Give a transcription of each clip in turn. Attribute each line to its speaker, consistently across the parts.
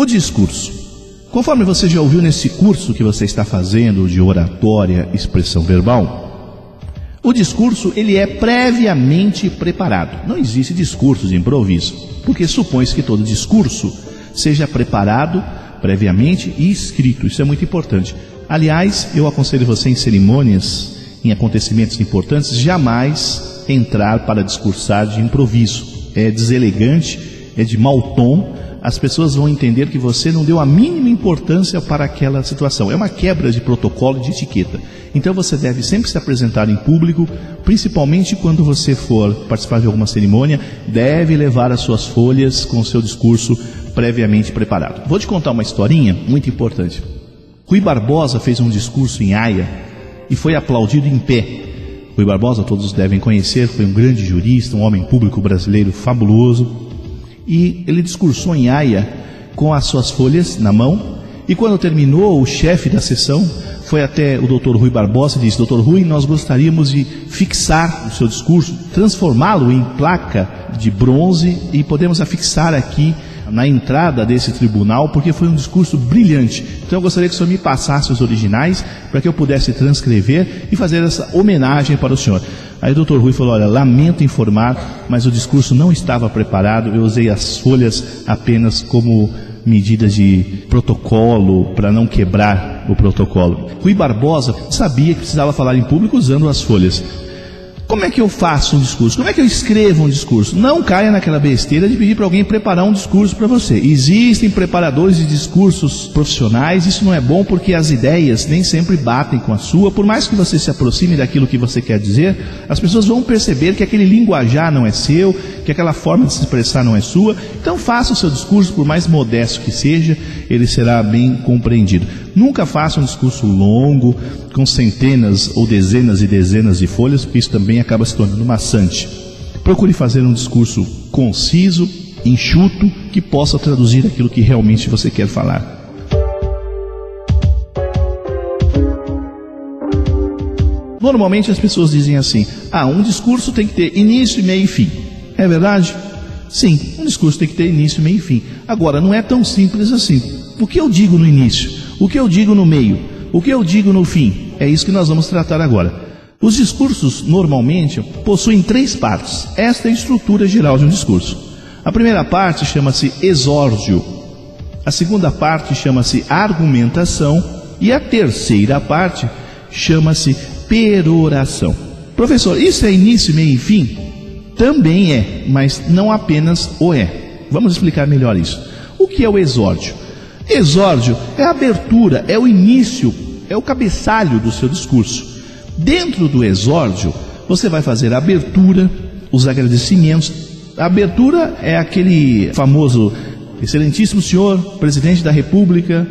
Speaker 1: discurso. Conforme você já ouviu nesse curso que você está fazendo de oratória, expressão verbal, o discurso ele é previamente preparado. Não existe discurso de improviso, porque supõe-se que todo discurso seja preparado previamente e escrito. Isso é muito importante. Aliás, eu aconselho você em cerimônias, em acontecimentos importantes, jamais entrar para discursar de improviso. É deselegante, é de mau tom. As pessoas vão entender que você não deu a mínima importância para aquela situação. É uma quebra de protocolo, de etiqueta. Então você deve sempre se apresentar em público, principalmente quando você for participar de alguma cerimônia, deve levar as suas folhas com o seu discurso previamente preparado. Vou te contar uma historinha muito importante. Rui Barbosa fez um discurso em Haia e foi aplaudido em pé. Rui Barbosa, todos devem conhecer, foi um grande jurista, um homem público brasileiro fabuloso. E ele discursou em Haia com as suas folhas na mão. E quando terminou, o chefe da sessão foi até o Dr. Rui Barbosa e disse: Dr. Rui, nós gostaríamos de fixar o seu discurso, transformá-lo em placa de bronze e podemos afixar aqui na entrada desse tribunal, porque foi um discurso brilhante. Então eu gostaria que o senhor me passasse os originais para que eu pudesse transcrever e fazer essa homenagem para o senhor. Aí o Dr. Rui falou: olha, lamento informar, mas o discurso não estava preparado, eu usei as folhas apenas como medidas de protocolo, para não quebrar o protocolo. Rui Barbosa sabia que precisava falar em público usando as folhas. Como é que eu faço um discurso? Como é que eu escrevo um discurso? Não caia naquela besteira de pedir para alguém preparar um discurso para você. Existem preparadores de discursos profissionais, isso não é bom porque as ideias nem sempre batem com a sua. Por mais que você se aproxime daquilo que você quer dizer, as pessoas vão perceber que aquele linguajar não é seu, que aquela forma de se expressar não é sua. Então faça o seu discurso, por mais modesto que seja, ele será bem compreendido. Nunca faça um discurso longo, com centenas ou dezenas e dezenas de folhas, porque isso também acaba se tornando maçante. Procure fazer um discurso conciso, enxuto, que possa traduzir aquilo que realmente você quer falar. Normalmente as pessoas dizem assim: um discurso tem que ter início, meio e fim. É verdade? Sim, um discurso tem que ter início, meio e fim. Agora, não é tão simples assim. O que eu digo no início? O que eu digo no meio? O que eu digo no fim? É isso que nós vamos tratar agora. Os discursos, normalmente, possuem 3 partes. Esta é a estrutura geral de um discurso. A primeira parte chama-se exórdio. A segunda parte chama-se argumentação. E a terceira parte chama-se peroração. Professor, isso é início, meio e fim? Também é, mas não apenas o é. Vamos explicar melhor isso. O que é o exórdio? Exórdio é a abertura, é o início, é o cabeçalho do seu discurso. Dentro do exórdio, você vai fazer a abertura, os agradecimentos. A abertura é aquele famoso: excelentíssimo senhor, presidente da república,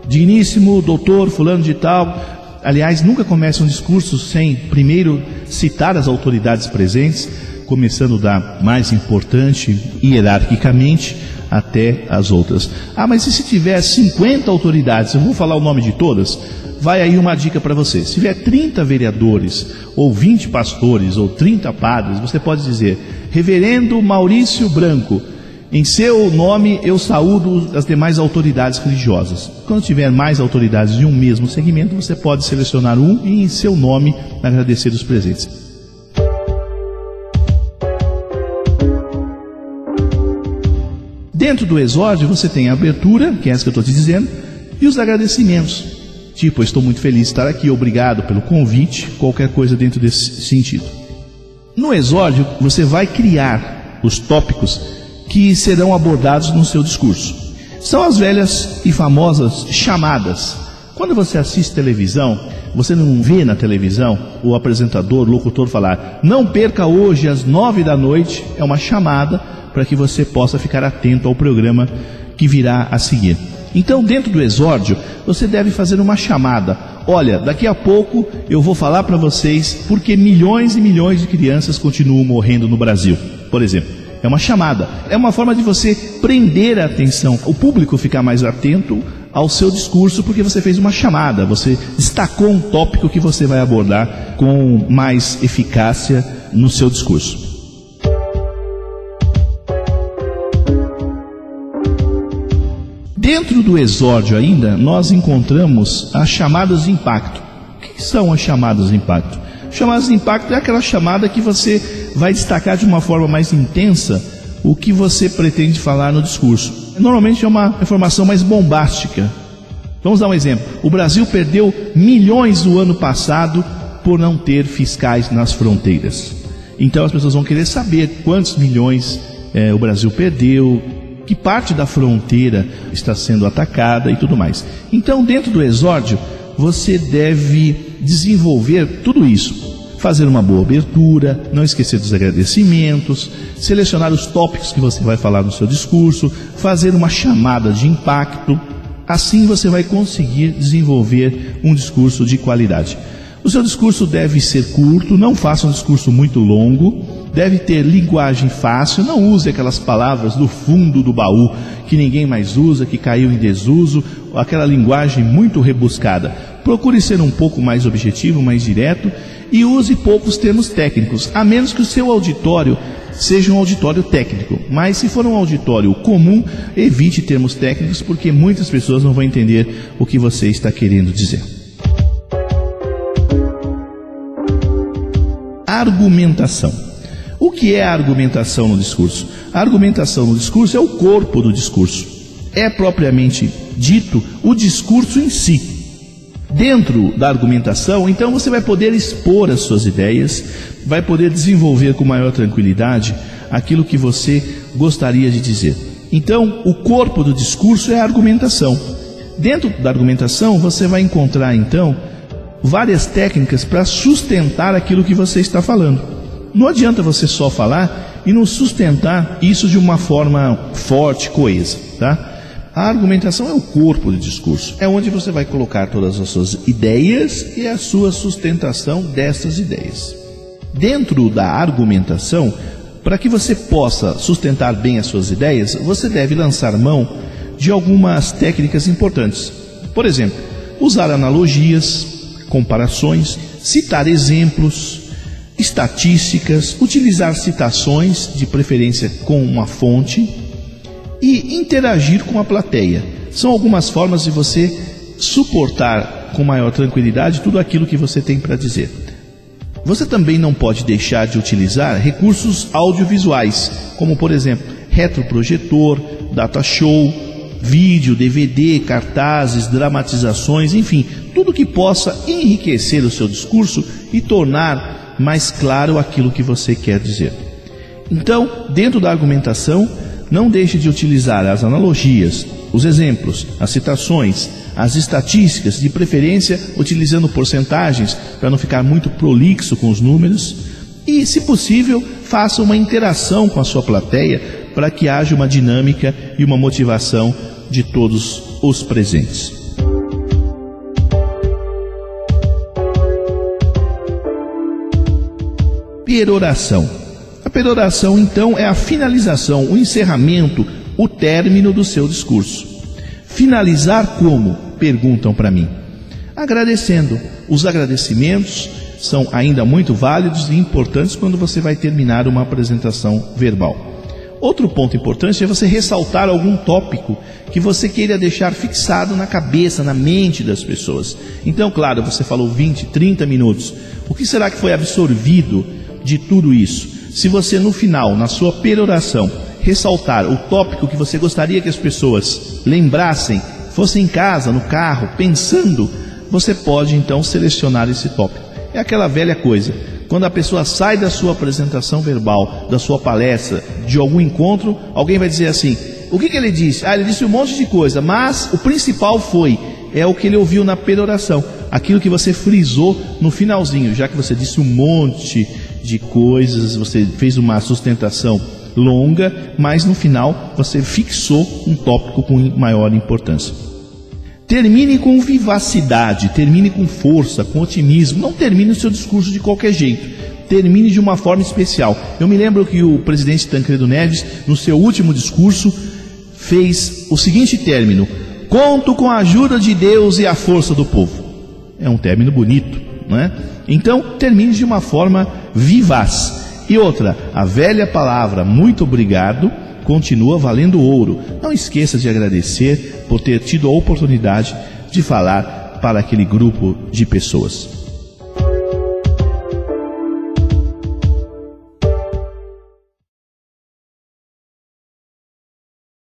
Speaker 1: digníssimo doutor fulano de tal. Aliás, nunca comece um discurso sem primeiro citar as autoridades presentes, começando da mais importante hierarquicamente até as outras. Mas e se tiver 50 autoridades, eu vou falar o nome de todas? Vai aí uma dica para você. Se tiver 30 vereadores, ou 20 pastores, ou 30 padres, você pode dizer: Reverendo Maurício Branco, em seu nome eu saúdo as demais autoridades religiosas. Quando tiver mais autoridades de um mesmo segmento, você pode selecionar um e em seu nome agradecer os presentes. Dentro do exórdio você tem a abertura, que é essa que eu estou te dizendo, e os agradecimentos. Tipo: eu estou muito feliz de estar aqui, obrigado pelo convite, qualquer coisa dentro desse sentido. No exórdio você vai criar os tópicos que serão abordados no seu discurso. São as velhas e famosas chamadas. Quando você assiste televisão, você não vê na televisão o apresentador, o locutor falar: não perca hoje às 9 da noite. É uma chamada para que você possa ficar atento ao programa que virá a seguir. Então, dentro do exórdio, você deve fazer uma chamada. Olha, daqui a pouco eu vou falar para vocês porque milhões e milhões de crianças continuam morrendo no Brasil, por exemplo. É uma chamada, é uma forma de você prender a atenção, o público ficar mais atento ao seu discurso, porque você fez uma chamada, você destacou um tópico que você vai abordar com mais eficácia no seu discurso. Dentro do exórdio ainda, nós encontramos as chamadas de impacto. O que são as chamadas de impacto? Chamadas de impacto é aquela chamada que você vai destacar de uma forma mais intensa o que você pretende falar no discurso. Normalmente é uma informação mais bombástica. Vamos dar um exemplo. O Brasil perdeu milhões no ano passado por não ter fiscais nas fronteiras. Então as pessoas vão querer saber quantos milhões o Brasil perdeu, que parte da fronteira está sendo atacada e tudo mais. Então, dentro do exórdio, você deve desenvolver tudo isso. Fazer uma boa abertura, não esquecer dos agradecimentos, selecionar os tópicos que você vai falar no seu discurso, fazer uma chamada de impacto. Assim você vai conseguir desenvolver um discurso de qualidade. O seu discurso deve ser curto, não faça um discurso muito longo, deve ter linguagem fácil, não use aquelas palavras do fundo do baú que ninguém mais usa, que caiu em desuso, aquela linguagem muito rebuscada. Procure ser um pouco mais objetivo, mais direto e use poucos termos técnicos, a menos que o seu auditório seja um auditório técnico. Mas se for um auditório comum, evite termos técnicos, porque muitas pessoas não vão entender o que você está querendo dizer. Argumentação. O que é a argumentação no discurso? A argumentação no discurso é o corpo do discurso. É propriamente dito o discurso em si. Dentro da argumentação, então você vai poder expor as suas ideias, vai poder desenvolver com maior tranquilidade aquilo que você gostaria de dizer. Então, o corpo do discurso é a argumentação. Dentro da argumentação, você vai encontrar, então, várias técnicas para sustentar aquilo que você está falando. Não adianta você só falar e não sustentar isso de uma forma forte, coesa, tá? A argumentação é o corpo do discurso, é onde você vai colocar todas as suas ideias e a sua sustentação dessas ideias. Dentro da argumentação, para que você possa sustentar bem as suas ideias, você deve lançar mão de algumas técnicas importantes. Por exemplo, usar analogias, comparações, citar exemplos, estatísticas, utilizar citações, de preferência com uma fonte, e interagir com a plateia. São algumas formas de você suportar com maior tranquilidade tudo aquilo que você tem para dizer. Você também não pode deixar de utilizar recursos audiovisuais, como por exemplo, retroprojetor, data show, vídeo, DVD, cartazes, dramatizações, enfim, tudo que possa enriquecer o seu discurso e tornar mais claro aquilo que você quer dizer. Então, dentro da argumentação, não deixe de utilizar as analogias, os exemplos, as citações, as estatísticas, de preferência utilizando porcentagens para não ficar muito prolixo com os números. E, se possível, faça uma interação com a sua plateia para que haja uma dinâmica e uma motivação de todos os presentes. Peroração. A peroração, então, é a finalização, o encerramento, o término do seu discurso. Finalizar como? Perguntam para mim. Agradecendo. Os agradecimentos são ainda muito válidos e importantes quando você vai terminar uma apresentação verbal. Outro ponto importante é você ressaltar algum tópico que você queira deixar fixado na cabeça, na mente das pessoas. Então, claro, você falou 20, 30 minutos. O que será que foi absorvido de tudo isso? Se você no final, na sua peroração, ressaltar o tópico que você gostaria que as pessoas lembrassem, fossem em casa, no carro, pensando, você pode então selecionar esse tópico. É aquela velha coisa, quando a pessoa sai da sua apresentação verbal, da sua palestra, de algum encontro, alguém vai dizer assim, o que ele disse? Ele disse um monte de coisa, mas o principal é o que ele ouviu na peroração, aquilo que você frisou no finalzinho, já que você disse um monte de coisas, você fez uma sustentação longa, mas no final você fixou um tópico com maior importância. Termine com vivacidade, termine com força, com otimismo, não termine o seu discurso de qualquer jeito, termine de uma forma especial. Eu me lembro que o presidente Tancredo Neves, no seu último discurso, fez o seguinte término: conto com a ajuda de Deus e a força do povo. É um término bonito, não é? Então, termine de uma forma vivaz. E outra, a velha palavra muito obrigado continua valendo ouro. Não esqueça de agradecer por ter tido a oportunidade de falar para aquele grupo de pessoas.